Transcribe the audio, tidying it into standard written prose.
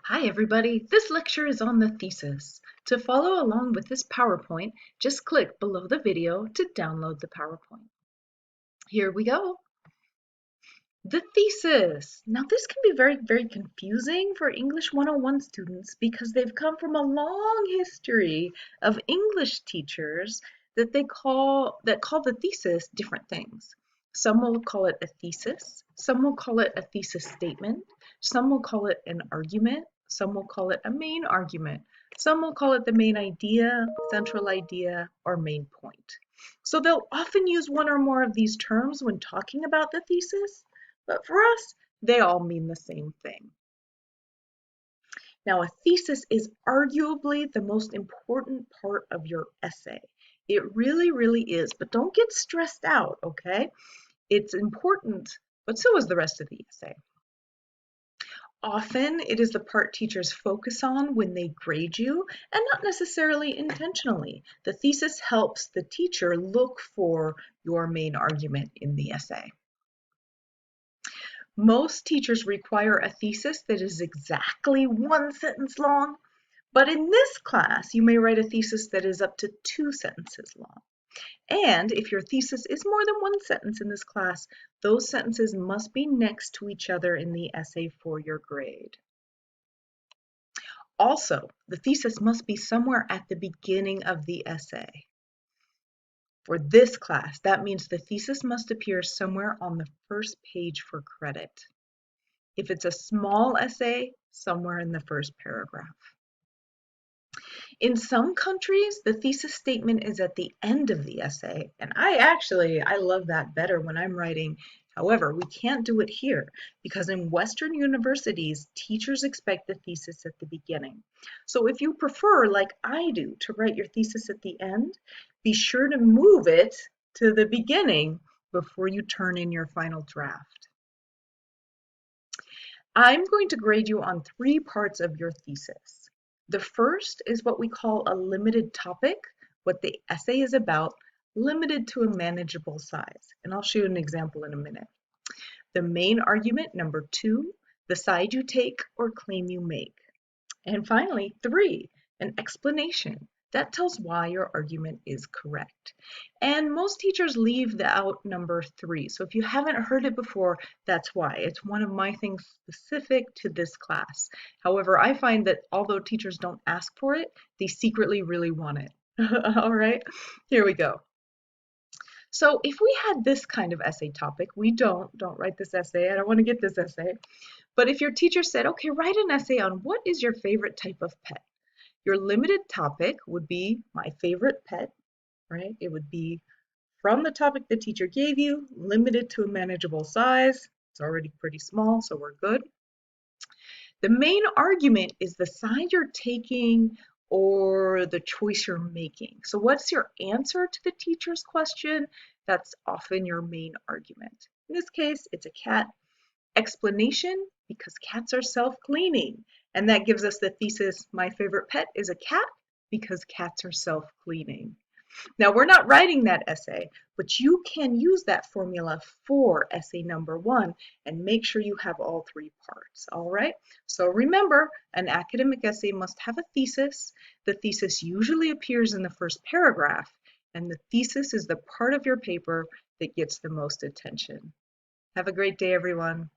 Hi everybody, this lecture is on the thesis. To follow along with this PowerPoint, just click below the video to download the PowerPoint. Here we go. The thesis. Now this can be very confusing for English 101 students because they've come from a long history of English teachers that call the thesis different things. Some will call it a thesis, some will call it a thesis statement, some will call it an argument, some will call it a main argument, some will call it the main idea, central idea, or main point. So they'll often use one or more of these terms when talking about the thesis, but for us, they all mean the same thing. Now, a thesis is arguably the most important part of your essay. It really is, but don't get stressed out, okay? It's important, but so is the rest of the essay. Often, it is the part teachers focus on when they grade you, and not necessarily intentionally. The thesis helps the teacher look for your main argument in the essay. Most teachers require a thesis that is exactly one sentence long, but in this class, you may write a thesis that is up to 2 sentences long. And if your thesis is more than one sentence in this class, those sentences must be next to each other in the essay for your grade. Also, the thesis must be somewhere at the beginning of the essay. For this class, that means the thesis must appear somewhere on the first page for credit. If it's a small essay, somewhere in the first paragraph. In some countries, the thesis statement is at the end of the essay, and I love that better when I'm writing. However, we can't do it here because in Western universities, teachers expect the thesis at the beginning. So if you prefer, like I do, to write your thesis at the end, be sure to move it to the beginning before you turn in your final draft. I'm going to grade you on 3 parts of your thesis. The first is what we call a limited topic, what the essay is about, limited to a manageable size. And I'll show you an example in a minute. The main argument, number 2, the side you take or claim you make. And finally, 3, an explanation. That tells why your argument is correct. And most teachers leave out number 3. So if you haven't heard it before, that's why. It's one of my things specific to this class. However, I find that although teachers don't ask for it, they secretly really want it. All right, here we go. So if we had this kind of essay topic, we don't write this essay. I don't want to get this essay. But if your teacher said, okay, write an essay on what is your favorite type of pet? Your limited topic would be my favorite pet, right? It would be from the topic the teacher gave you, limited to a manageable size. It's already pretty small, so we're good. The main argument is the side you're taking or the choice you're making. So what's your answer to the teacher's question? That's often your main argument. In this case, it's a cat. Explanation, because cats are self-cleaning. And that gives us the thesis, my favorite pet is a cat because cats are self-cleaning. Now, we're not writing that essay, but you can use that formula for essay number 1 and make sure you have all 3 parts, all right? So remember, an academic essay must have a thesis. The thesis usually appears in the first paragraph, and the thesis is the part of your paper that gets the most attention. Have a great day, everyone.